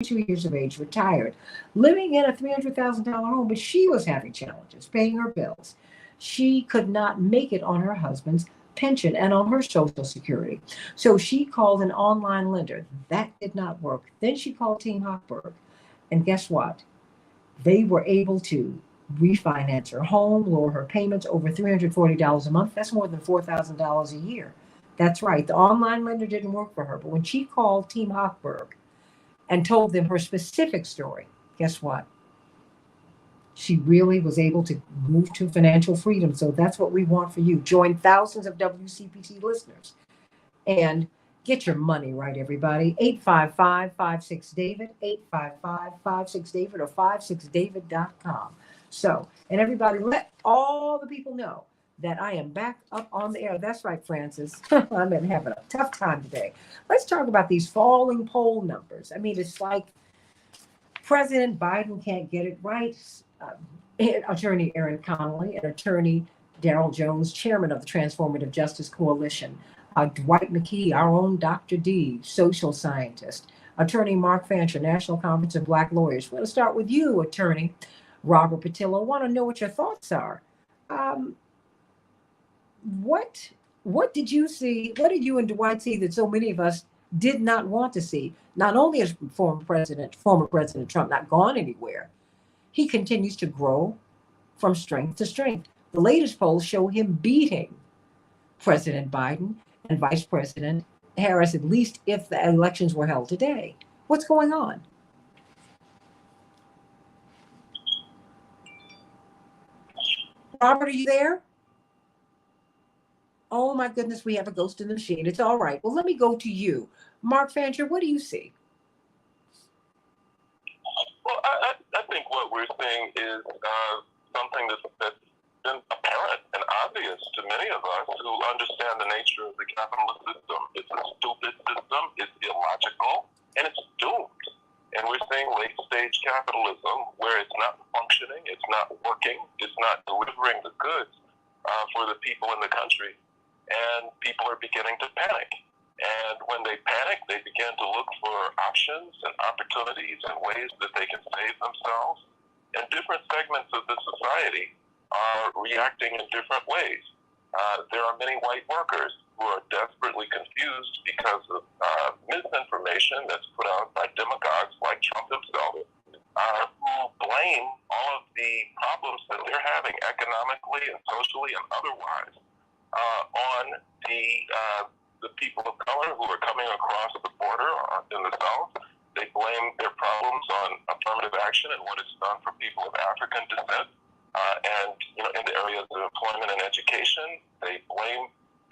years of age, retired, living in a $300,000 home, but she was having challenges paying her bills. She could not make it on her husband's pension and on her Social Security. So she called an online lender. That did not work. Then she called Team Hochberg. And guess what? They were able to refinance her home, lower her payments over $340 a month. That's more than $4,000 a year. That's right. The online lender didn't work for her. But when she called Team Hochberg and told them her specific story, guess what? She really was able to move to financial freedom. So that's what we want for you. Join thousands of WCPT listeners and get your money right, everybody. 855-56-DAVID, 855-56-DAVID, or 56david.com. So, and everybody, let all the people know that I am back up on the air. That's right, Francis. I've been having a tough time today. Let's talk about these falling poll numbers. I mean, it's like President Biden can't get it right. Attorney Aaron Connolly and Attorney Darrell Jones, chairman of the Transformative Justice Coalition, Dwight McKee, our own Dr. D, social scientist, Attorney Mark Fancher, National Conference of Black Lawyers. We're going to start with you, Attorney Robert Patillo. I want to know what your thoughts are. What did you see? What did you and Dwight see that so many of us did not want to see? Not only is former President Trump not gone anywhere, he continues to grow from strength to strength. The latest polls show him beating President Biden and Vice President Harris, at least if the elections were held today. What's going on? Robert, are you there? Oh my goodness, we have a ghost in the machine. It's all right. Well, let me go to you. Mark Fancher, what do you see? Well, I think what we're seeing is something that's been apparent and obvious to many of us who understand the nature of the capitalist system. It's a stupid system, it's illogical, and it's doomed. And we're seeing late-stage capitalism where it's not functioning, it's not working, it's not delivering the goods for the people in the country. And people are beginning to panic. And when they panic, they begin to look for options and opportunities and ways that they can save themselves. And different segments of the society are reacting in different ways. There are many white workers who are desperately confused because of misinformation that's put out by demagogues like Trump himself, who blame all of the problems that they're having economically and socially and otherwise on the people of color who are coming across the border in the South. They blame their problems on affirmative action and what it's done for people of African descent. And in the areas of employment and education, they blame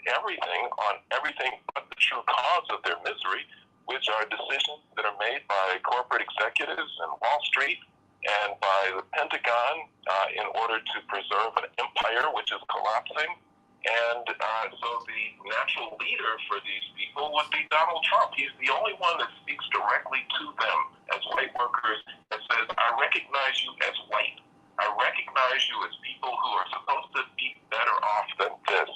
everything on everything but the true cause of their misery, which are decisions that are made by corporate executives and Wall Street and by the Pentagon in order to preserve an empire which is collapsing. And so the natural leader for these people would be Donald Trump. He's the only one that speaks directly to them as white workers and says, I recognize you as white. I recognize you as people who are supposed to be better off than this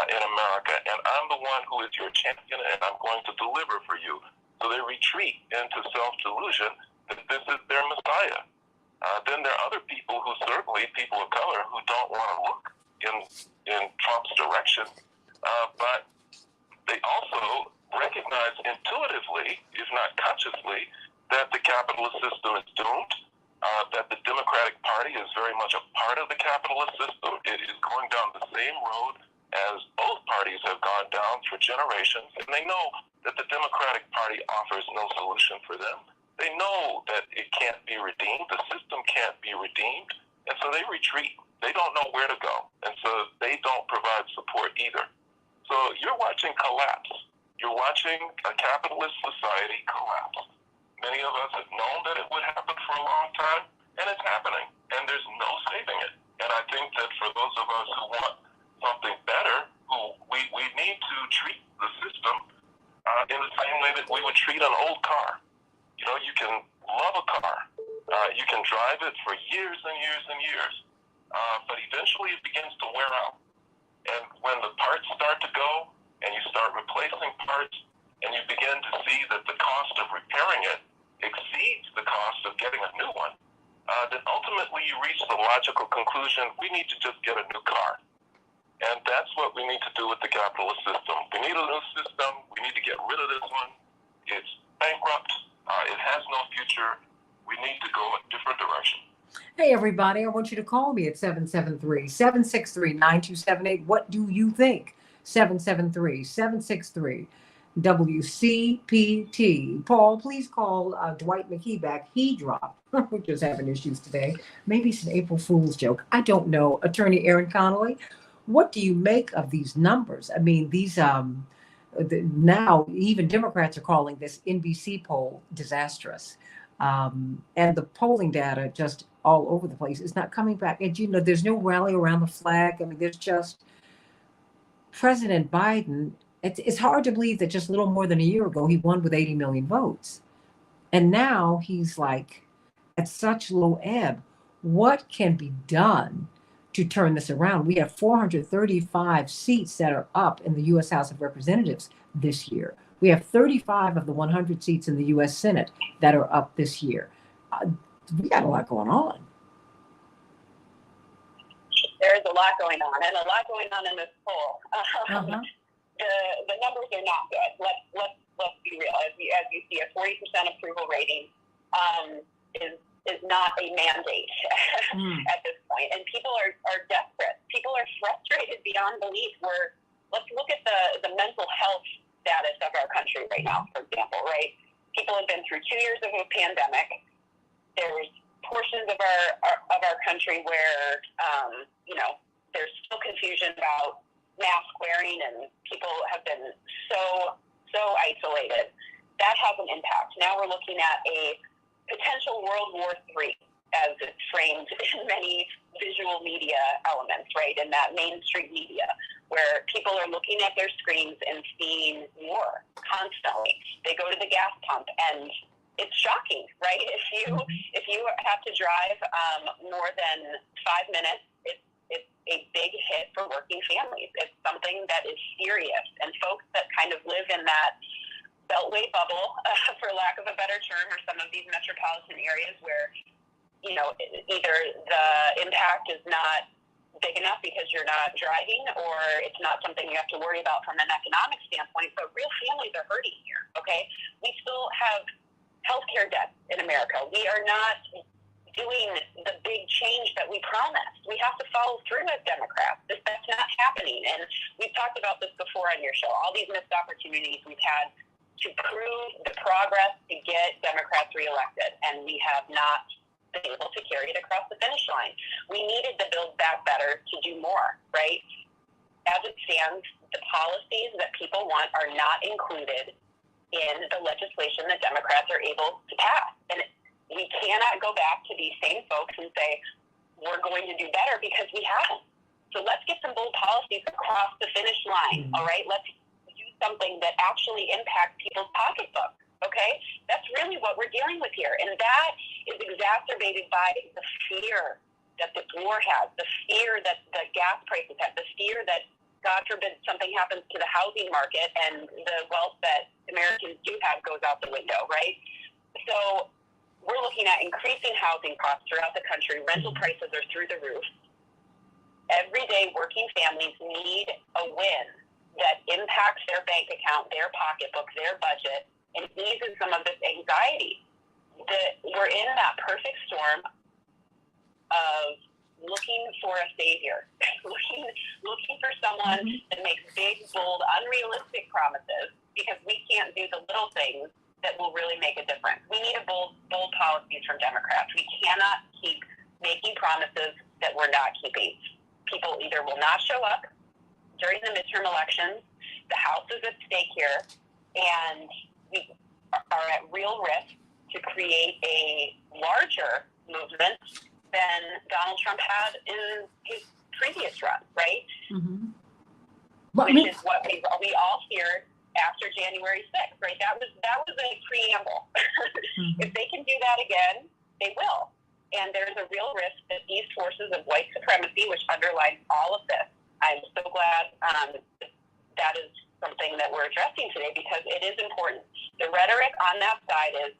in America. And I'm the one who is your champion, and I'm going to deliver for you. So they retreat into self-delusion that this is their Messiah. Then there are other people who certainly, people of color, who don't want to look in Trump's direction, but they also recognize intuitively, if not consciously, that the capitalist system is doomed, that the Democratic Party is very much a part of the capitalist system. It is going down the same road as both parties have gone down for generations, and they know that the Democratic Party offers no solution for them. They know that it can't be redeemed, the system can't be redeemed, and so they retreat. They don't know where to go, and so they don't provide support either. So you're watching collapse. You're watching a capitalist society collapse. Many of us have known that it would happen for a long time, and it's happening, and there's no saving it. And I think that for those of us who want something better, we need to treat the system in the same way that we would treat an old car. You can love a car. You can drive it for years and years and years. But eventually it begins to wear out. And when the parts start to go and you start replacing parts and you begin to see that the cost of repairing it exceeds the cost of getting a new one, then ultimately you reach the logical conclusion, we need to just get a new car. And that's what we need to do with the capitalist system. We need a new system. We need to get rid of this one. It's bankrupt. It has no future. We need to go a different direction. Hey, everybody, I want you to call me at 773-763-9278. What do you think? 773-763-WCPT. Paul, please call Dwight McKee back. He dropped. We're just having issues today. Maybe it's an April Fool's joke. I don't know. Attorney Aaron Connolly, what do you make of these numbers? I mean, these now even Democrats are calling this NBC poll disastrous. And the polling data just all over the place. It's not coming back. And, there's no rally around the flag. I mean, there's just President Biden. It's hard to believe that just a little more than a year ago, he won with 80 million votes. And now he's like at such low ebb. What can be done to turn this around? We have 435 seats that are up in the U.S. House of Representatives this year. We have 35 of the 100 seats in the U.S. Senate that are up this year. We got a lot going on. There's a lot going on, and a lot going on in this poll. The numbers are not good. Let's be real. As you see, a 40% approval rating is not a mandate at this point, and people are desperate. People are frustrated beyond belief. Let's look at the mental health status of our country right now, for example, right? People have been through 2 years of a pandemic. There's portions of our country where, there's still confusion about mask wearing, and people have been so isolated. That has an impact. Now we're looking at a potential World War III, as it's framed in many visual media elements, right? In that mainstream media, where people are looking at their screens and seeing war constantly. They go to the gas pump, and it's shocking, right? If you have to drive more than 5 minutes, it's a big hit for working families. It's something that is serious, and folks that kind of live in that beltway bubble, for lack of a better term, or some of these metropolitan areas where either the impact is not big enough because you're not driving, or it's not something you have to worry about from an economic standpoint. But real families are hurting here. Okay, we still have healthcare debt in America. We are not doing the big change that we promised. We have to follow through as Democrats. That's not happening. And we've talked about this before on your show, all these missed opportunities we've had to prove the progress to get Democrats reelected, and we have not been able to carry it across the finish line. We needed to build back better to do more, right? As it stands, the policies that people want are not included in the legislation that Democrats are able to pass. And we cannot go back to these same folks and say, we're going to do better, because we haven't. So let's get some bold policies across the finish line, all right? Let's do something that actually impacts people's pocketbooks, okay? That's really what we're dealing with here. And that is exacerbated by the fear that this war has, the fear that the gas prices have, the fear that, God forbid, something happens to the housing market and the wealth that Americans do have goes out the window, right? So we're looking at increasing housing costs throughout the country. Rental prices are through the roof. Everyday working families need a win that impacts their bank account, their pocketbook, their budget, and eases some of this anxiety. We're in that perfect storm of looking for a savior, looking for someone that makes big, bold, unrealistic promises, because we can't do the little things that will really make a difference. We need a bold policies from Democrats. We cannot keep making promises that we're not keeping. People either will not show up during the midterm elections, the House is at stake here, and we are at real risk to create a larger movement than Donald Trump had in his previous run, right? Which is what we all feared after January 6th, right? That was a preamble. If they can do that again, they will. And there's a real risk that these forces of white supremacy, which underlines all of this, I'm so glad that is something that we're addressing today, because it is important. The rhetoric on that side is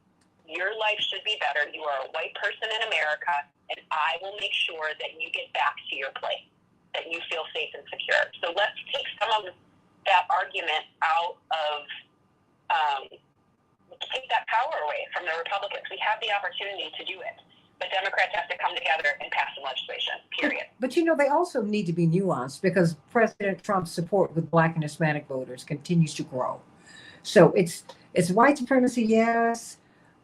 your life should be better. You are a white person in America, and I will make sure that you get back to your place, that you feel safe and secure. So let's take some of that argument out of, take that power away from the Republicans. We have the opportunity to do it. But Democrats have to come together and pass some legislation, period. But you know, they also need to be nuanced because President Trump's support with Black and Hispanic voters continues to grow. So it's white supremacy, yes,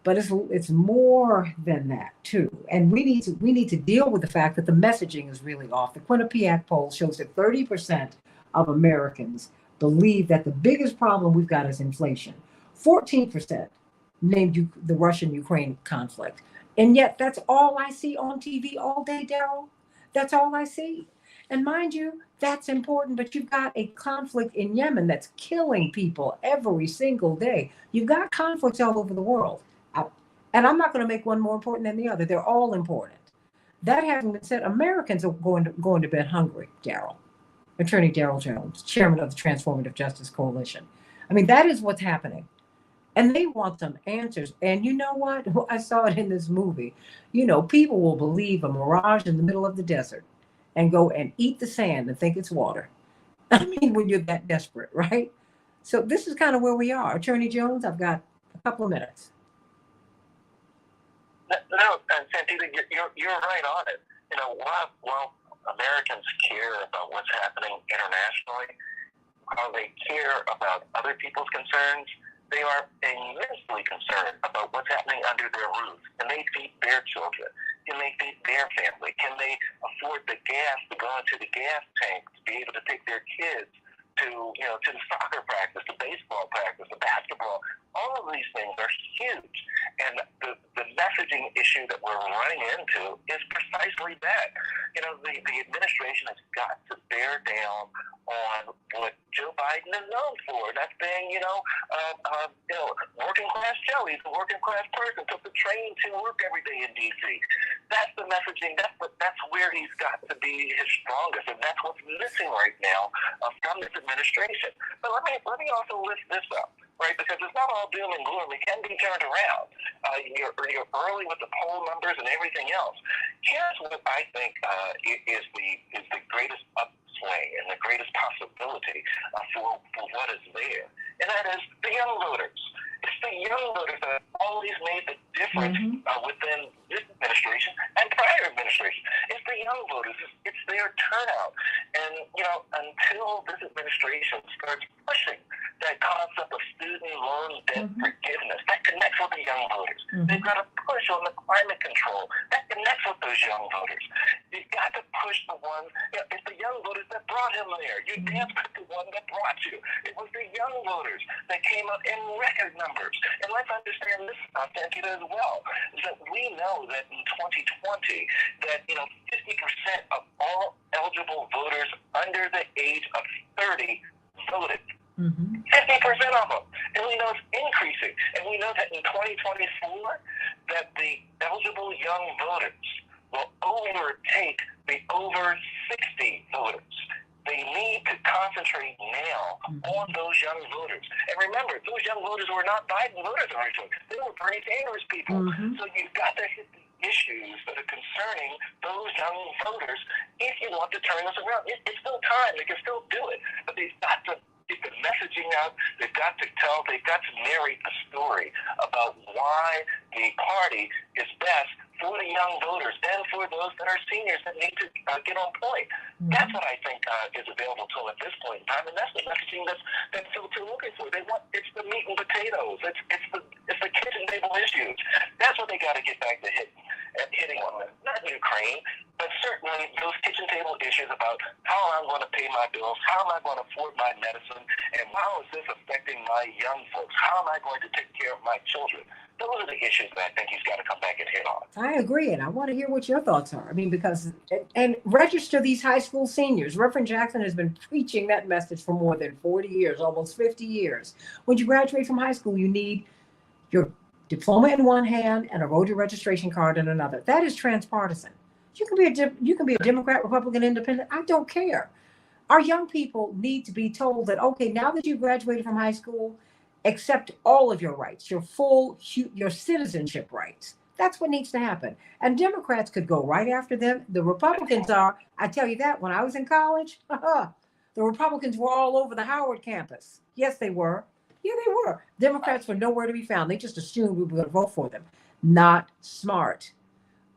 but it's more than that too. And we need to deal with the fact that the messaging is really off. The Quinnipiac poll shows that 30% of Americans believe that the biggest problem we've got is inflation. 14% named the Russian-Ukraine conflict. And yet that's all I see on TV all day, Daryl. That's all I see. And mind you, that's important, but you've got a conflict in Yemen that's killing people every single day. You've got conflicts all over the world. And I'm not going to make one more important than the other. They're all important. That having been said, Americans are going to bed hungry, Daryl. Attorney Daryl Jones, chairman of the Transformative Justice Coalition. I mean, that is what's happening. And they want some answers. And you know what? I saw it in this movie. You know, people will believe a mirage in the middle of the desert and go and eat the sand and think it's water. I mean, when you're that desperate, right? So this is kind of where we are. Attorney Jones, I've got a couple of minutes. No, Santita, you're right on it. You know, while Americans care about what's happening internationally, while they care about other people's concerns, they are immensely concerned about what's happening under their roof. Can they feed their children? Can they feed their family? Can they afford the gas to go into the gas tank to be able to take their kids to the soccer practice, the baseball practice, the basketball? All of these things are huge. And the messaging issue that we're running into is precisely that. You know, the administration has got to bear down on what Joe Biden is known for. That's being, working class Joe. He's a working class person, took the train to work every day in D.C. That's the messaging. That's where he's got to be his strongest, and that's what's missing right now from this administration. But let me also lift this up, right? Because it's not all doom and gloom. It can be turned around. You're early with the poll numbers and everything else. Here's what I think is the greatest upswing and the greatest possibility for what is there, and that is the young voters. It's the young voters that have always made the difference within this administration and prior administration. It's the young voters. It's their turnout. And, until this administration starts pushing that concept of student loan debt forgiveness, that connects with the young voters. They've got to push on the climate control. That connects with those young voters. You've got to push the ones, it's the young voters that brought him there. You danced with the one that brought you. It was the young voters that came up in record numbers. And let's understand this, Santita, as well, is that we know that in 2020, that 50% of all eligible voters under the age of 30 voted. 50% of them. And we know it's increasing. And we know that in 2024, that the eligible young voters will overtake the over 60 voters. They need to concentrate now on those young voters. And remember, those young voters were not Biden voters originally. They were Bernie Sanders people. So you've got to hit the issues that are concerning those young voters if you want to turn this around. It's still time. They can still do it. But they've got to get the messaging out. They've got to narrate a story about why the party is best for the young voters and for those that are seniors that need to get on point. That's what I think is available to them at this point in time, and that's the messaging that folks are looking for. They want it's the meat and potatoes. It's the kitchen table issues. That's what they got to get back to hitting on them. Not Ukraine, but certainly those kitchen table issues about how I'm going to pay my bills, how am I going to afford my medicine, and how is this affecting my young folks? How am I going to take care of my children? Those are the issues that I think he's got to come back and hit on. I agree, and I want to hear what your thoughts are. I mean, because and register these high school seniors. Reverend Jackson has been preaching that message for more than 40 years, almost 50 years. When you graduate from high school, you need your diploma in one hand and a voter registration card in another. That is transpartisan. You can be a Democrat, Republican, Independent. I don't care. Our young people need to be told that, okay, now that you graduated from high school, accept all of your rights, your citizenship rights. That's what needs to happen. And Democrats could go right after them. The Republicans are, I tell you that, when I was in college, the Republicans were all over the Howard campus. Yes, they were. Yeah, they were. Democrats were nowhere to be found. They just assumed we were going to vote for them. Not smart.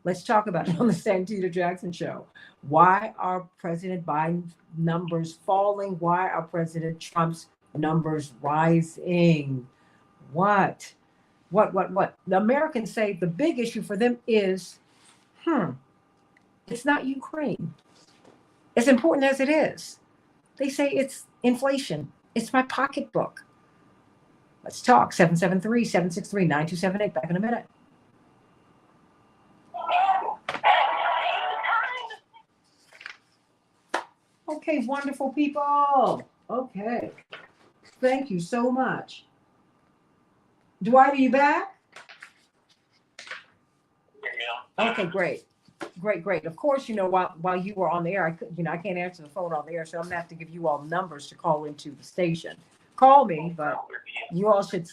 Let's talk about it on the Santita Jackson Show. Why are President Biden's numbers falling? Why are President Trump's numbers rising? What? The Americans say the big issue for them is, it's not Ukraine. As important as it is. They say it's inflation. It's my pocketbook. Let's talk. 773-763-9278. Back in a minute. Okay, wonderful people. Okay. Thank you so much. Dwight, are you back? Okay, great. Great. Of course, while you were on the air, I can't answer the phone on the air, so I'm gonna have to give you all numbers to call into the station. Call me, but you all should.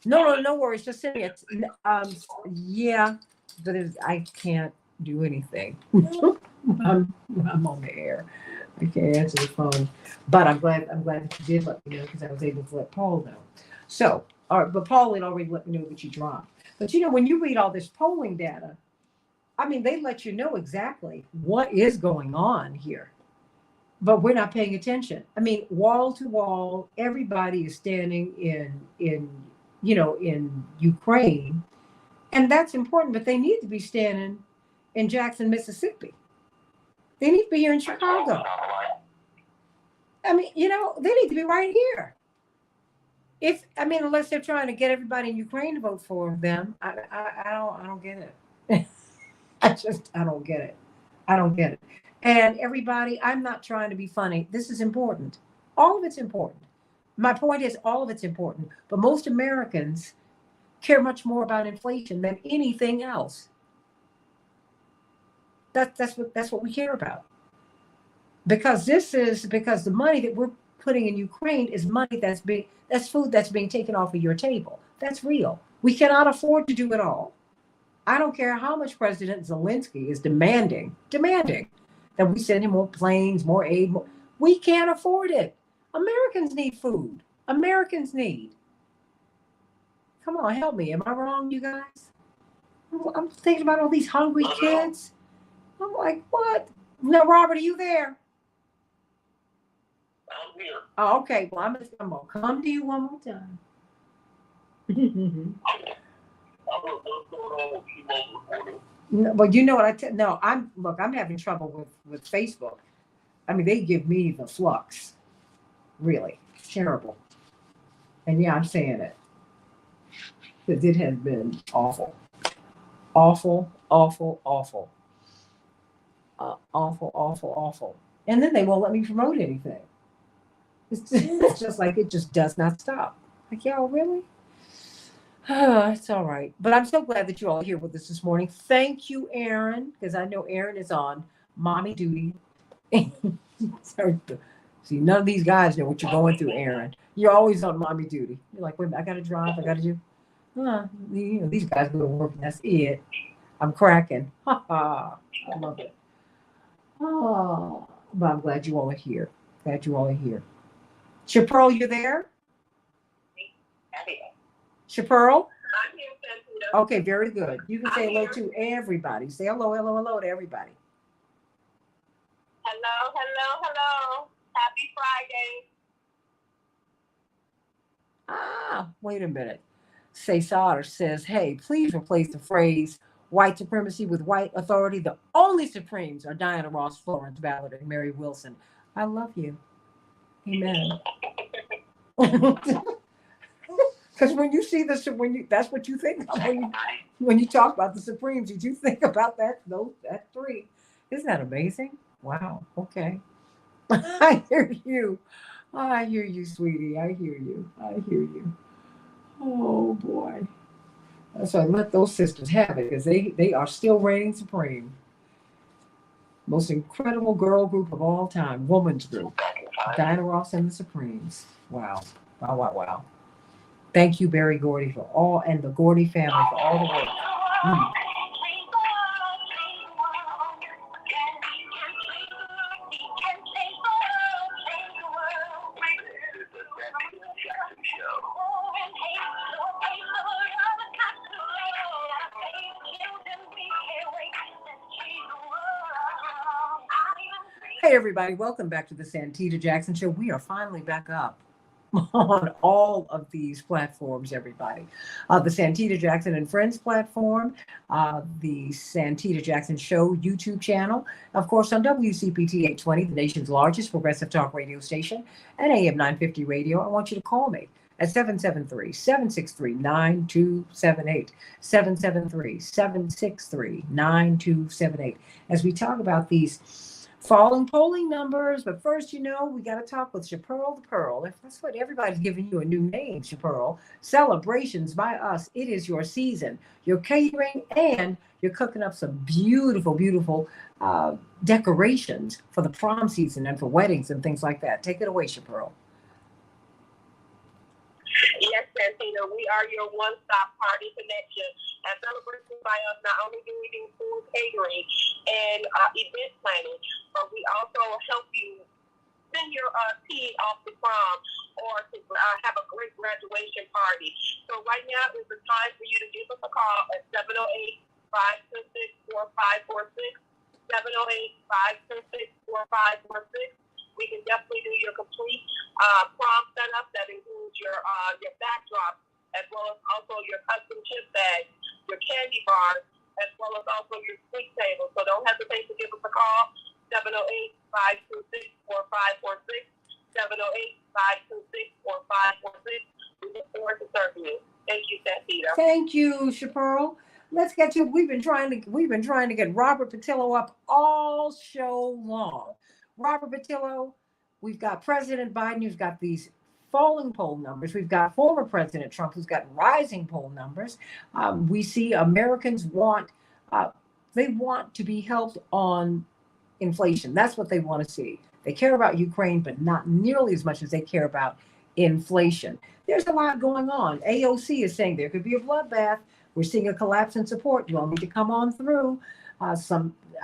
No worries. Just send me it. Yeah, but I can't do anything. I'm on the air. I can't answer the phone, but I'm glad that you did let me know, because I was able to let Paul know. So, all right, but Paul had already let me know that you dropped. But when you read all this polling data, I mean, they let you know exactly what is going on here, but we're not paying attention. I mean, wall to wall, everybody is standing in Ukraine, and that's important. But they need to be standing in Jackson, Mississippi. They need to be here in Chicago. I mean, they need to be right here. Unless they're trying to get everybody in Ukraine to vote for them, I don't get it. I don't get it. I don't get it. And everybody, I'm not trying to be funny. This is important. All of it's important. My point is, all of it's important. But most Americans care much more about inflation than anything else. That's what we care about. Because the money that we're putting in Ukraine is money that's food that's being taken off of your table. That's real. We cannot afford to do it all. I don't care how much President Zelensky is demanding that we send him more planes, more aid. We can't afford it. Americans need food. Americans need. Come on, help me. Am I wrong, you guys? I'm thinking about all these hungry kids. I'm like, what? No, Robert, are you there? I'm here. Oh, okay. Well, I'm gonna come to you one more time. No, well, you know what I'm having trouble with Facebook. I mean, they give me the flux. Really terrible. And yeah, I'm saying it. Because it has been awful. Awful. Awful. And then they won't let me promote anything. It's just like it just does not stop. Like, y'all really? It's all right. But I'm so glad that you all are here with us this morning. Thank you, Aaron, because I know Aaron is on mommy duty. See, none of these guys know what you're going through, Aaron. You're always on mommy duty. You're like, wait, I got to drive. I got to do. These guys go to work, and that's it. I'm cracking. I love it. Oh, but I'm glad you all are here. Chapearl, you there? Chapearl? I'm here, Santita. Okay, very good. You can say hello to everybody. Say hello to everybody. Hello. Happy Friday. Wait a minute. Say Sauter says, hey, please replace the phrase white supremacy with white authority. The only Supremes are Diana Ross, Florence Ballard, and Mary Wilson. I love you. Amen. Because when you see that's what you think of when you talk about the Supremes, you do think about that three. Isn't that amazing? Wow. Okay. I hear you, sweetie. I hear you. Oh boy. So I let those sisters have it, because they are still reigning supreme. Most incredible girl group of all time, woman's group. Diana Ross and the Supremes. Wow. Thank you, Barry Gordy, for all, and the Gordy family for all the work. Hey, everybody, welcome back to the Santita Jackson Show. We are finally back up on all of these platforms, everybody. The Santita Jackson and Friends platform, the Santita Jackson Show YouTube channel, of course, on WCPT 820, the nation's largest progressive talk radio station, and AM 950 radio. I want you to call me at 773-763-9278, 773-763-9278, as we talk about these falling polling numbers. But first, we got to talk with Chapearl the Pearl. If that's what everybody's giving you a new name, Chapearl. Celebrations by us. It is your season. You're catering and you're cooking up some beautiful, beautiful decorations for the prom season and for weddings and things like that. Take it away, Chapearl. Yes, Santita, we are your one-stop party connection. At Celebrations by Us, not only do we do food catering and event planning, but we also help you send your teen off to prom or to have a great graduation party. So right now is the time for you to give us a call at 708-526-4546, 708-526-4546. We can definitely do your complete prom setup that includes your backdrop, as well as also your custom chip bag, your candy bars, as well as also your sweet table. So don't hesitate to give us a call, 708-526-4546, 708-526-4546. We look forward to serving you. Thank you, Santita. Thank you, Chapearl. Let's get to, we've been trying to get Robert Patillo up all show long. Robert Patillo, we've got President Biden who's got these falling poll numbers. We've got former President Trump who's got rising poll numbers. We see Americans they want to be helped on inflation. That's what they want to see. They care about Ukraine, but not nearly as much as they care about inflation. There's a lot going on. AOC is saying there could be a bloodbath. We're seeing a collapse in support. You all need to come on through.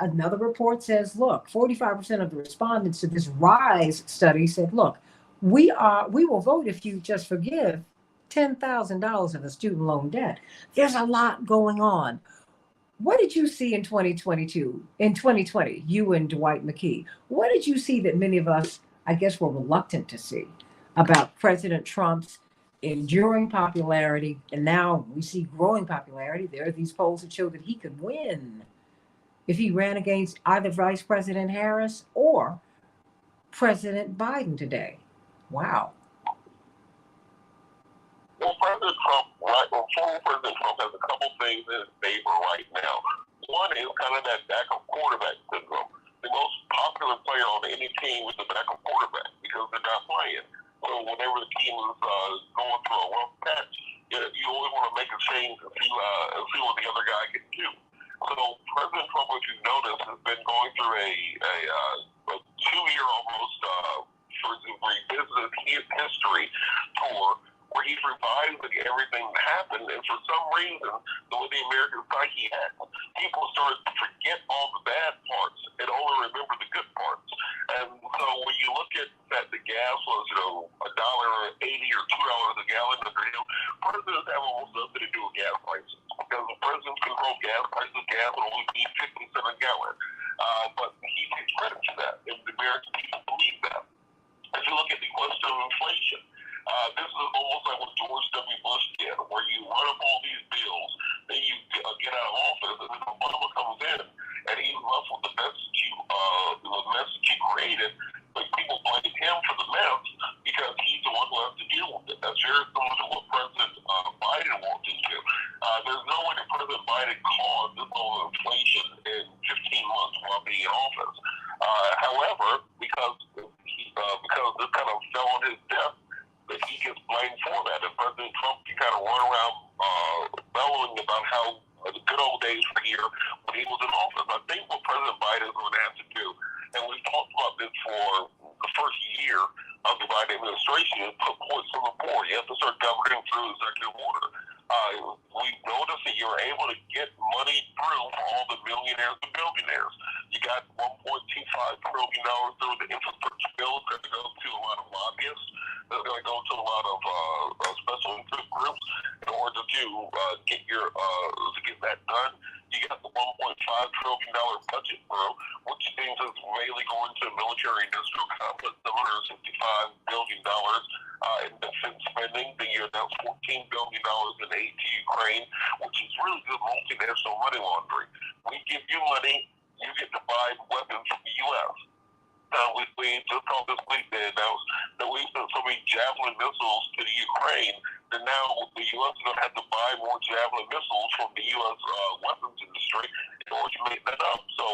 Another report says, look, 45% of the respondents to this RISE study said, look, we will vote if you just forgive $10,000 of the student loan debt. There's a lot going on. What did you see in 2020, you and Dwight McKee? What did you see that many of us, I guess, were reluctant to see about President Trump's enduring popularity? And now we see growing popularity. There are these polls that show that he could win if he ran against either Vice President Harris or President Biden today. Wow. Well, President Trump, former President Trump has a couple things in his favor right now. One is kind of that backup quarterback syndrome. The most popular player on any team is the backup quarterback because they're not playing. So whenever the team is going through a rough patch, you always want to make a change and see what the other guy can do. So President Trump, if you've noticed, has been going through a 2-year almost revisit his history tour where he's revising everything that happened, and for some reason, the way the American psyche acts, people started to forget all the bad parts and only remember the good parts. And so when you look at that the gas was, $1.80 or $2 a gallon under him, presidents have almost nothing to do with gas prices because the presidents control gas prices. Gas will only be 50 cents a gallon. But he takes credit for that, and the American people believe that. If you look at the question of inflation, this is almost like what George W. Bush did, where you run up all these bills, then you get out of office, and then Obama comes in, and he's left with the mess that you created, but people blame him for the mess because he's the one who has to deal with it. That's very similar to what President Biden wants to do. There's no way that President Biden caused this level of inflation in 15 months while being in office. However, because this kind of fell on his desk, that he gets blamed for that. And President Trump can kind of run around bellowing about how the good old days were here when he was in office. I think what President Biden is going to have to do, and we've talked about this for the first year of the Biden administration is put points on the board. You have to start governing through executive order. We noticed that you're able to get money through for all the millionaires and billionaires. You got $1.25 trillion through the infrastructure bill. It's going to go to a lot of lobbyists. It's going to go to a lot of special interest groups in order to get that done. You got the $1.5 trillion budget through, which means it's mainly going to military industrial complex, $765 billion in defense spending. Then you announced $14 billion in aid to Ukraine, which is really good multinational money laundering. We give you money, you get to buy weapons from the U.S. We just on this week they announced that we sent so many Javelin missiles to the Ukraine that now the U.S. is going to have to buy more Javelin missiles from the U.S. Weapons industry in order to make that up. So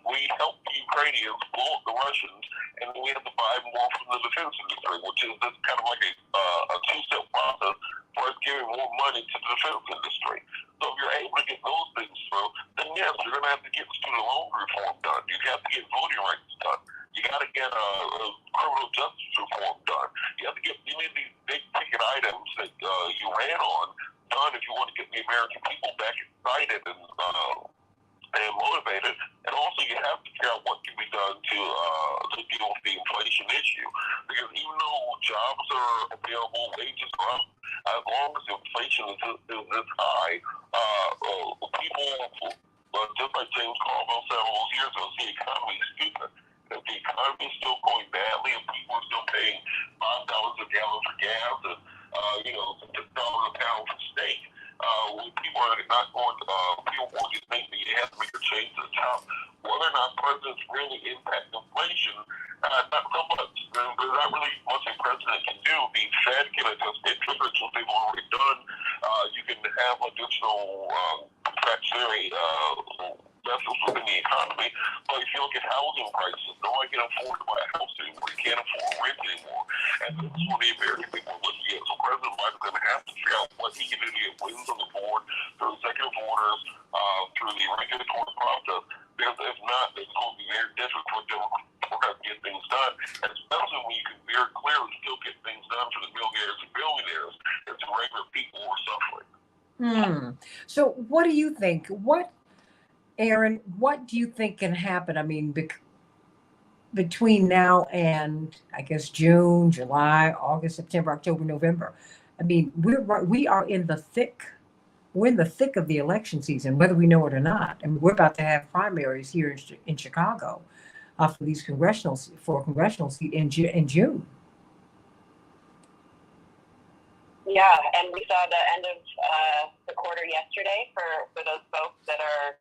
we help the Ukrainians blow up the Russians, and we have to buy more from the defense industry, which is this kind of like a two-step process for us giving more money to the defense industry. So if you're able to get those things through, then yes, you're going to have to get student loan reform done. You have to get voting rights done. You got to get criminal justice reform done. You need these big ticket items that you ran on done if you want to get the American people back excited and motivated. And also you have to figure out what can be done to deal with the inflation issue. Because even though jobs are available, wages are up, as long as inflation is this high, people, just like James Carville said all those years ago, the economy is stupid. If the economy is still going badly and people are still paying $5 a gallon for gas and $6 a pound for steak, when people are not going to, people want to think that you have to make a change to the top. Whether or not presidents really impact inflation, not so much. There's not really much a president can do. The Fed can adjust interest rates, what they've already done. You can have additional contractionary vessels within the economy. But if you look at housing prices, nobody can afford to buy a house anymore. You can't afford rent anymore. And this is what the American people are looking at. So President Biden's going to have to figure out what he can do to get wins on the board through executive orders, through the regulatory process. Because if not, it's going to be very difficult for Democrats to get things done. And especially when you can very clearly still get things done for the millionaires and billionaires as the regular people who are suffering. So what do you think? Aaron, what do you think can happen? I mean, between now and I guess June, July, August, September, October, November. I mean, we are in the thick of the election season, whether we know it or not. And we're about to have primaries here in Chicago for a congressional seat in June. Yeah, and we saw the end of the quarter yesterday for those folks that are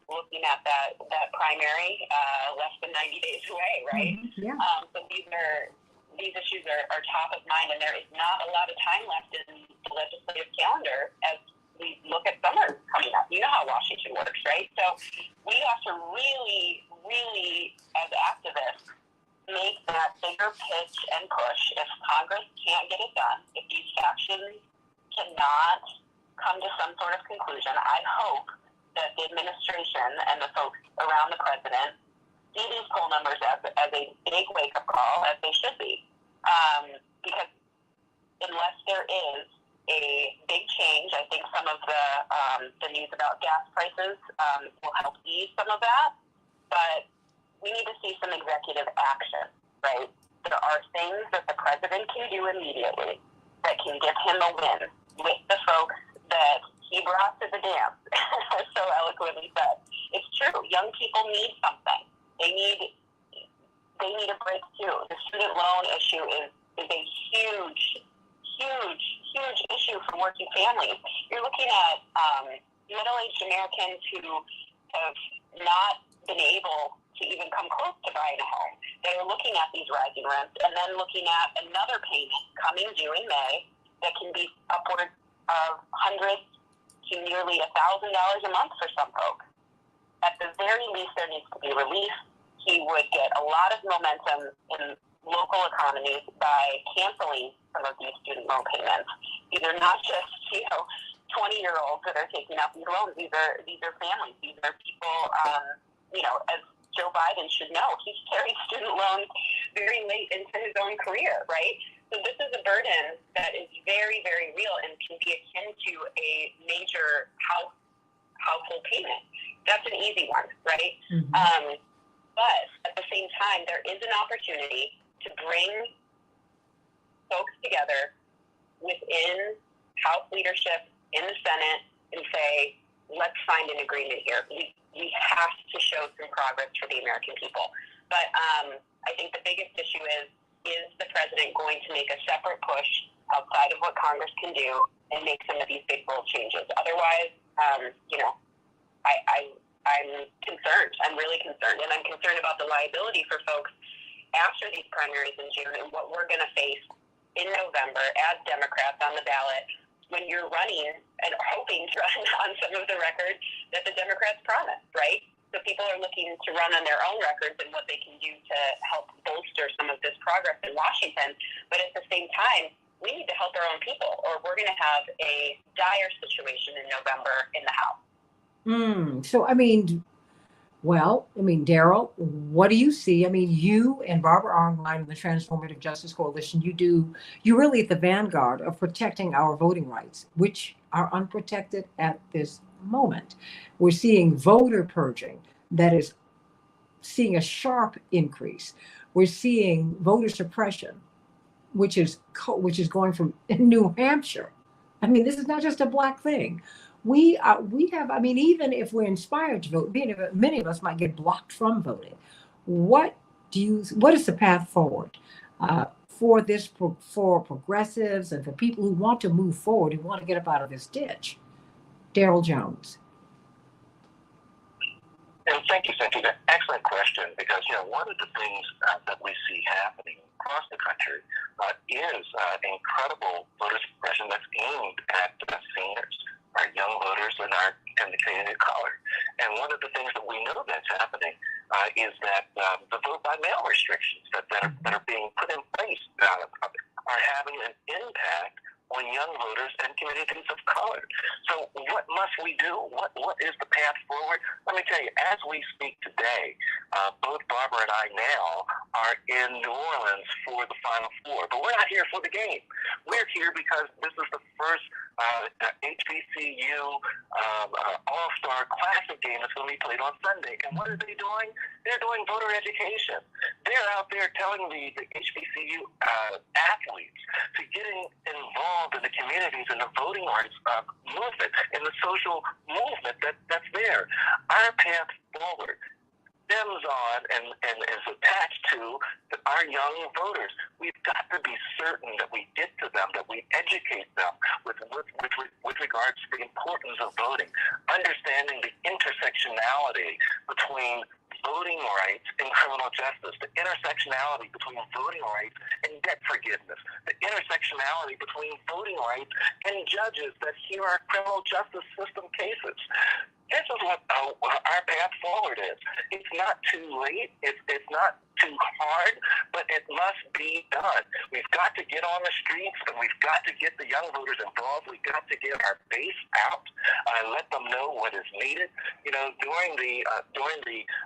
looking at that primary less than 90 days away, right? Mm-hmm. Yeah. So these issues are top of mind, and there is not a lot of time left in the legislative calendar as we look at summer coming up. You know how Washington works, right? So we have to really, really, as activists, make that bigger pitch and push. If Congress can't get it done, if these factions cannot come to some sort of conclusion, I hope that the administration and the folks around the president see these poll numbers as a big wake-up call, as they should be. Because unless there is a big change, I think some of the news about gas prices will help ease some of that. But we need to see some executive action, right? There are things that the president can do immediately that can give him a win with the folks that he brought to the dance, so eloquently said. It's true. Young people need something. They need a break too. The student loan issue is a huge issue for working families. You're looking at middle-aged Americans who have not been able to even come close to buying a home. They're looking at these rising rents and then looking at another payment coming due in May that can be upwards of hundreds to nearly $1,000 a month for some folks. At the very least, there needs to be relief. He would get a lot of momentum in local economies by canceling some of these student loan payments. These are not just, 20-year-olds that are taking out these loans. These are families. These are people, as Joe Biden should know. He's carried student loans very late into his own career, right? So this is a burden that is very, very real and can be akin to a major household payment. That's an easy one, right? Mm-hmm. But at the same time, there is an opportunity to bring folks together within House leadership, in the Senate, and say, let's find an agreement here. We have to show some progress for the American people. But I think the biggest issue is the president going to make a separate push outside of what Congress can do and make some of these big, bold changes? Otherwise, I'm concerned. I'm really concerned. And I'm concerned about the liability for folks after these primaries in June and what we're going to face in November as Democrats on the ballot when you're running and hoping to run on some of the records that the Democrats promised, right? So people are looking to run on their own records and what they can do to help bolster some of this progress in Washington. But at the same time, we need to help our own people, or we're going to have a dire situation in November in the House. So, Daryl, what do you see? I mean, you and Barbara Arnwine and the Transformative Justice Coalition, you're really at the vanguard of protecting our voting rights, which are unprotected at this moment. We're seeing voter purging that is seeing a sharp increase. We're seeing voter suppression, which is going from New Hampshire. I mean, this is not just a Black thing. We have, even if we're inspired to vote, many of us might get blocked from voting. What is the path forward for progressives and for people who want to move forward, who want to get up out of this ditch? Daryl Jones. And thank you, Cynthia. Excellent question, because one of the things that we see happening across the country is incredible voter suppression that's aimed at seniors, our young voters, and the community of color. And one of the things that we know that's happening is that the vote by mail restrictions that are being put in place are having an impact on young voters and communities of color. So what must we do? What is the path forward? Let me tell you, as we speak today, both Barbara and I now are in New Orleans for the Final Four. But we're not here for the game. We're here because this is the first HBCU All-Star Classic game that's going to be played on Sunday. And what are they doing? They're doing voter education. They're out there telling the HBCU athletes to getting involved in the communities and the voting rights movement and the social movement that's there. Our path forward stems on and is attached to our young voters. We've got to be certain that we get to them, that we educate them with regards to the importance of voting, understanding the intersectionality between voting rights and criminal justice, the intersectionality between voting rights and debt forgiveness, the intersectionality between voting rights and judges that hear our criminal justice system cases. This is what our path forward is. It's not too late. It's not too hard, but it must be done. We've got to get on the streets, and we've got to get the young voters involved. We've got to get our base out and let them know what is needed. During the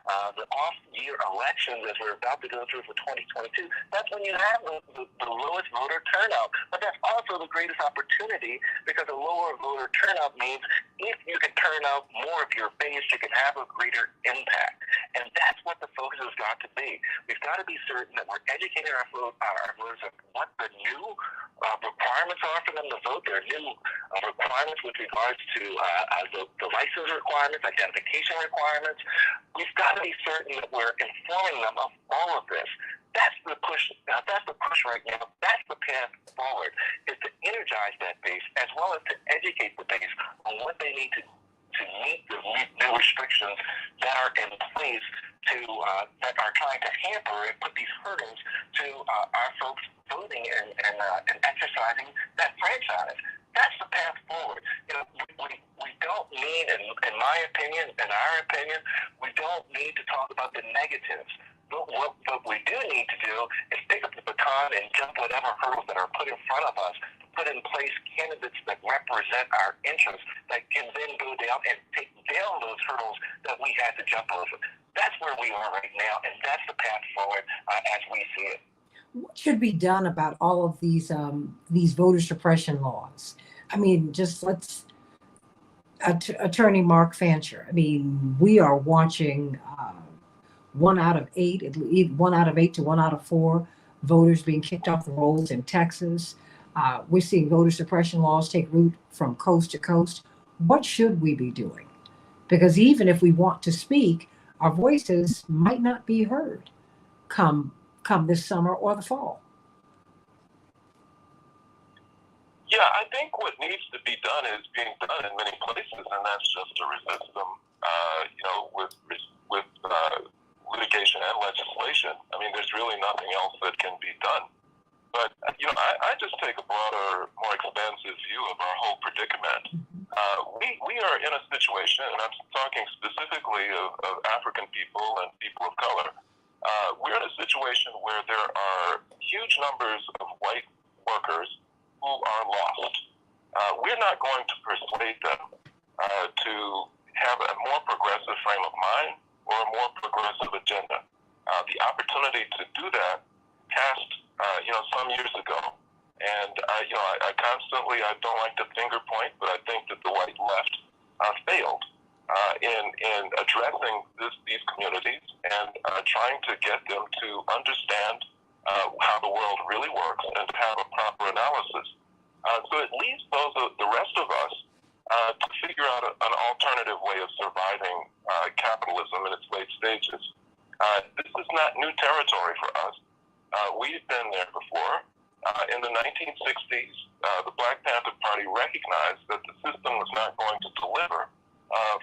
off-year elections, as we're about to go through for 2022, that's when you have the lowest voter turnout. But that's also the greatest opportunity, because a lower voter turnout means if you can turn out more of your base, you can have a greater impact. And that's what the focus has got to be. We've got to be certain that we're educating our voters of what the new requirements are for them to vote. There are new requirements with regards to the license requirements, identification requirements. We've got to be certain that we're informing them of all of this. That's the push. That's the push right now. That's the path forward, is to energize that base as well as to educate the base on what they need to meet the new restrictions that are in place that are trying to hamper and put these hurdles to our folks voting and exercising that franchise. That's the path forward. We don't need, in my opinion, in our opinion, we don't need to talk about the negatives. But what we do need to do is pick up the baton and jump whatever hurdles that are put in front of us, put in place candidates that represent our interests that can then go down and take down those hurdles that we had to jump over. That's where we are right now, and that's the path forward as we see it. What should be done about all of these voter suppression laws? I mean, just let's Attorney Mark Fancher. I mean, we are watching 1 out of 8, 1 out of 8 to 1 out of 4 voters being kicked off the rolls in Texas. We're seeing voter suppression laws take root from coast to coast. What should we be doing? Because even if we want to speak, our voices might not be heard come this summer or the fall. Yeah, I think what needs to be done is being done in many places, and that's just to resist them, with litigation and legislation. I mean, there's really nothing else that can be done. But, I just take a broader, more expansive view of our whole predicament. We are in a situation, and I'm talking specifically of African people and people of color. We're in a situation where there are huge numbers of white workers who are lost. We're not going to persuade them to have a more progressive frame of mind or a more progressive agenda. The opportunity to do that passed, some years ago. And, I constantly, I don't like to finger point, but I think that the white left failed in addressing these communities and trying to get them to understand how the world really works and to have a proper analysis. So it leaves the rest of us to figure out an alternative way of surviving capitalism in its late stages. This is not new territory for us. We've been there before. In the 1960s, the Black Panther Party recognized that the system was not going to deliver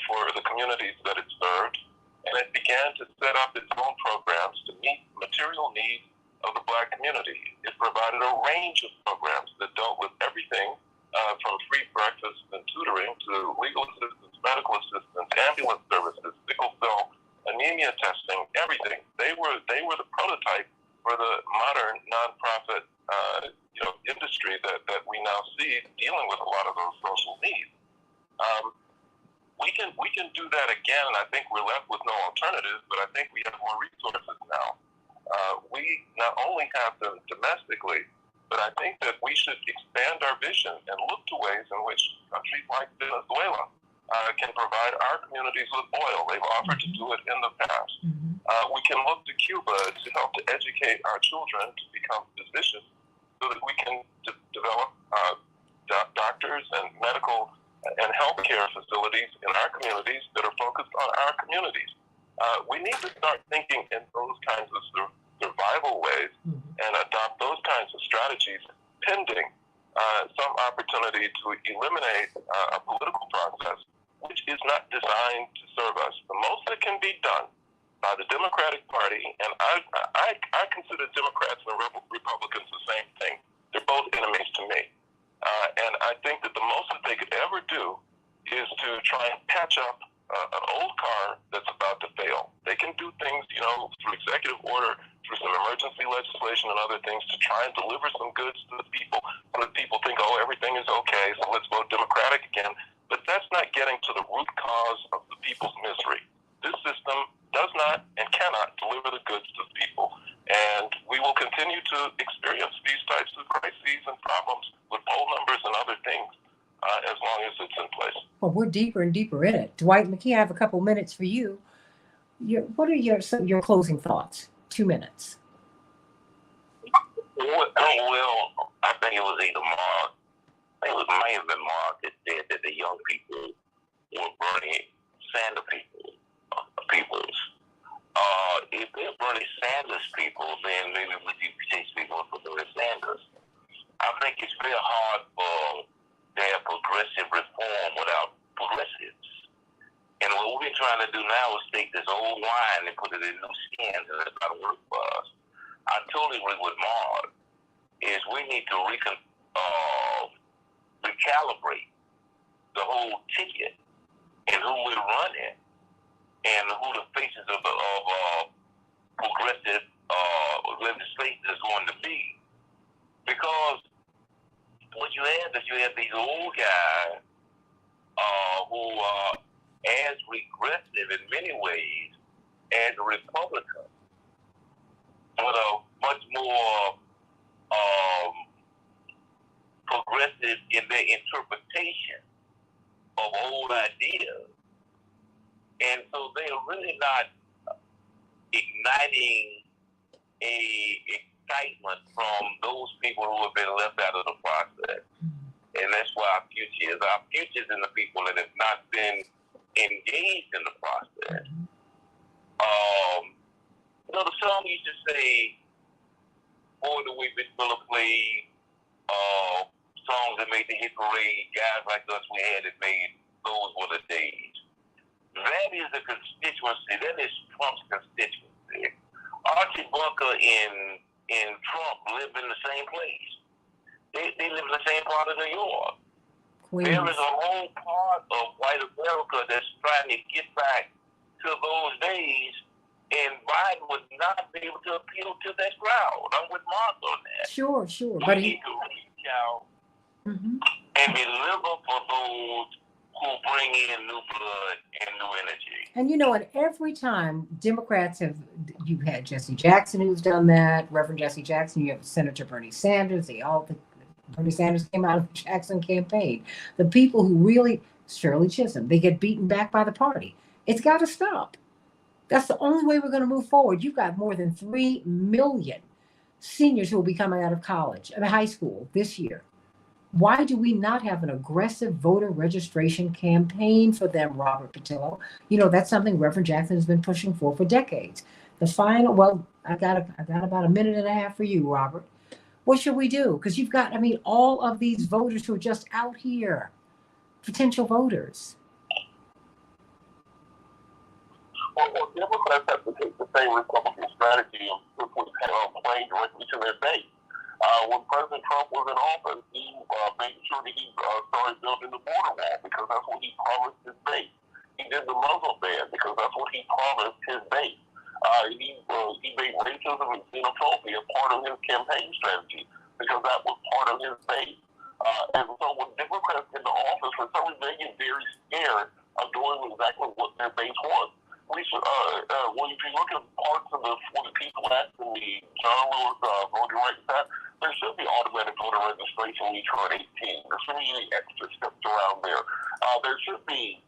for the communities that it served, and it began to set up its own programs to meet material needs of the Black community. It provided a range of programs that dealt with everything from free breakfast and tutoring to legal assistance, medical assistance, ambulance services, sickle cell anemia testing, everything. They were the prototype for the modern nonprofit industry that we now see dealing with a lot of those social needs. We can do that again, and I think we're left with no alternative, but I think we have more resources now. We not only have them domestically, but I think that we should expand our vision and look to ways in which countries like Venezuela can provide our communities with oil. They've offered to do it in the past. We can look to Cuba to help to educate our children to become physicians so that we can develop doctors and medical and healthcare facilities in our communities that are focused on our communities. We need to start thinking in those kinds of survival ways and adopt those kinds of strategies pending some opportunity to eliminate a political process which is not designed to serve us. The most that can be done by the Democratic Party, and I consider Democrats and Republicans the same thing. They're both enemies to me. And I think that the most that they could ever do is to try and patch up an old car that's about to fail. They can do things, through executive order, through some emergency legislation and other things to try and deliver some goods to the people so that people think, oh, everything is okay, so let's vote Democratic again. But that's not getting to the root cause of the people's misery. This system does not and cannot deliver the goods to the people. And we will continue to experience these types of crises and problems with poll numbers and other things as long as it's in place. Well, we're deeper and deeper in it. Dwight McKee, I have a couple minutes for you. What are some of your closing thoughts? 2 minutes. Well, I think it was either Mark. I think it may have been Mark that said that the young people were Bernie Sanders peoples. If they're Bernie Sanders people, then maybe we could potentially vote for Bernie Sanders. I think it's very hard for their progressive reform without progressives. And what we're trying to do now is take this old wine and put it in new skins, and that's not work for us. I totally agree with Mark. Is we need to recalibrate the whole ticket and who we're running and who the faces of progressive legislation is going to be. Because what you have these old guys who are as regressive in many ways and Republicans that are much more progressive in their interpretation of old ideas. And so they are really not igniting a excitement from those people who have been left out of the process. And that's why our future is. Our future is in the people that have not been engaged in the process. The song used to say, boy, the way Miss Miller played songs that made the hit parade, guys like us we had it made, those were the days. That is a constituency, that is Trump's constituency. Archie Bunker and Trump live in the same place. They live in the same part of New York. Queens. There is a whole part of white America that's trying to get back to those days, and Biden would not be able to appeal to that crowd. I'm with Mark on that. Sure. But he could reach out and deliver for those who bring in new blood and new energy. And and every time Democrats you've had Jesse Jackson who's done that, Reverend Jesse Jackson, you have Senator Bernie Sanders, Bernie Sanders came out of the Jackson campaign. The people who really, Shirley Chisholm, they get beaten back by the party. It's got to stop. That's the only way we're going to move forward. You've got more than 3 million seniors who will be coming out of high school this year. Why do we not have an aggressive voter registration campaign for them, Robert Patillo? That's something Reverend Jackson has been pushing for decades. I got about a minute and a half for you, Robert. What should we do? Because you've got, all of these voters who are just out here, potential voters. Well, Democrats have to take the same Republican strategy of simply playing directly to their base. When President Trump was in office, he made sure that he started building the border wall because that's what he promised his base. He did the Muslim ban because that's what he promised his base. He made racism and xenophobia part of his campaign strategy because that was part of his base. And so when Democrats get into office, for some reason they get very scared of doing exactly what their base wants. When you look at parts of the 40 people asking me, John Lewis voting rights, there should be automatic voter registration when you turn 18. There shouldn't be any extra steps around there. There should be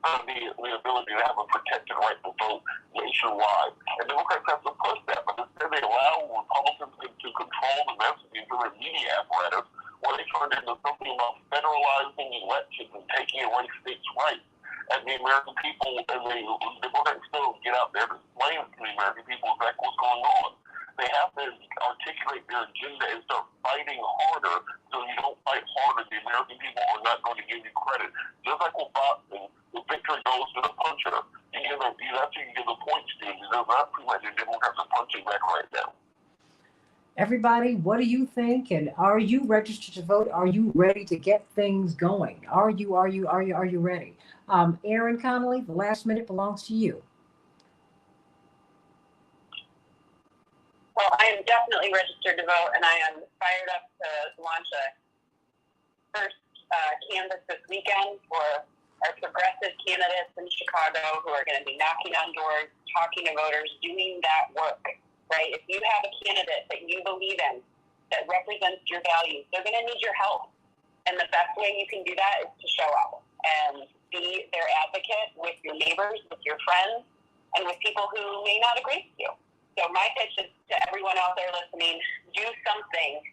the ability to have a protected right to vote nationwide. And Democrats have to push that, but instead they allow Republicans to control the messaging through their media apparatus, where they turned into something about federalizing elections and taking away states' rights. And the American people, and the Democrats still get out there to explain to the American people exactly what's going on. They have to articulate their agenda and start fighting harder. So you don't fight harder, the American people are not going to give you credit. Just like with boxing, the victory goes to the puncher. That's who you give the points to. Because that's pretty much the Democrats are punching back right now. Everybody, what do you think? And are you registered to vote? Are you ready to get things going? Are you ready? Aaron Connolly, the last minute belongs to you. Well, I am definitely registered to vote, and I am fired up to launch a first canvass this weekend for our progressive candidates in Chicago who are going to be knocking on doors, talking to voters, doing that work, right? If you have a candidate that you believe in, that represents your values, they're going to need your help. And the best way you can do that is to show up and be their advocate with your neighbors, with your friends, and with people who may not agree with you. So my pitch is to everyone out there listening, do something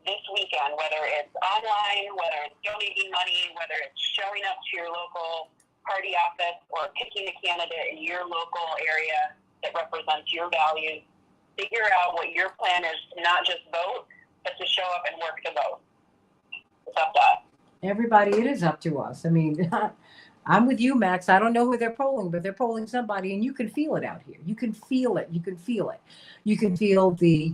this weekend, whether it's online, whether it's donating money, whether it's showing up to your local party office or picking a candidate in your local area that represents your values. Figure out what your plan is to not just vote, but to show up and work to vote. It's up to us. Everybody, it is up to us. I'm with you, Max. I don't know who they're polling, but they're polling somebody, and you can feel it out here. You can feel it. You can feel it. You can feel the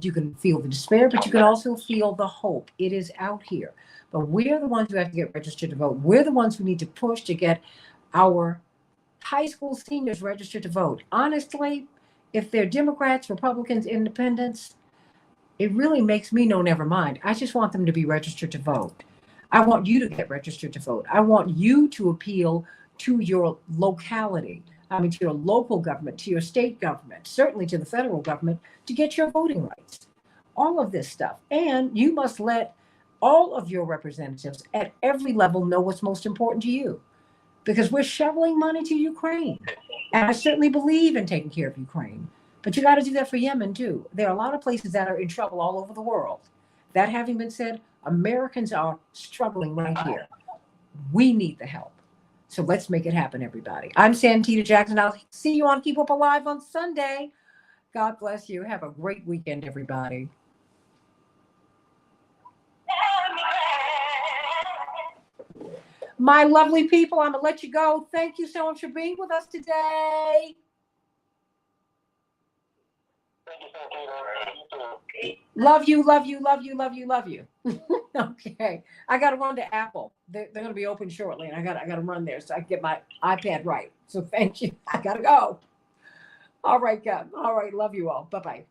despair, but you can also feel the hope. It is out here. But we're the ones who have to get registered to vote. We're the ones who need to push to get our high school seniors registered to vote. Honestly, if they're Democrats, Republicans, Independents, it really makes me no never mind. I just want them to be registered to vote. I want you to get registered to vote. I want you to appeal to your locality. I mean, to your local government, to your state government, certainly to the federal government, to get your voting rights. All of this stuff. And you must let all of your representatives at every level know what's most important to you, because we're shoveling money to Ukraine. And I certainly believe in taking care of Ukraine, but you got to do that for Yemen too. There are a lot of places that are in trouble all over the world. That having been said, Americans are struggling right here. We need the help. So let's make it happen, everybody. I'm Santita Jackson. I'll see you on Keep Up Alive on Sunday. God bless you. Have a great weekend, everybody. My lovely people, I'm going to let you go. Thank you so much for being with us today. Thank you, Santita. You too. Love you, love you, love you, love you, love you. Okay. I got to run to Apple. They're going to be open shortly, and I got to run there so I can get my iPad right. So thank you. I got to go. All right, God. All right. Love you all. Bye-bye.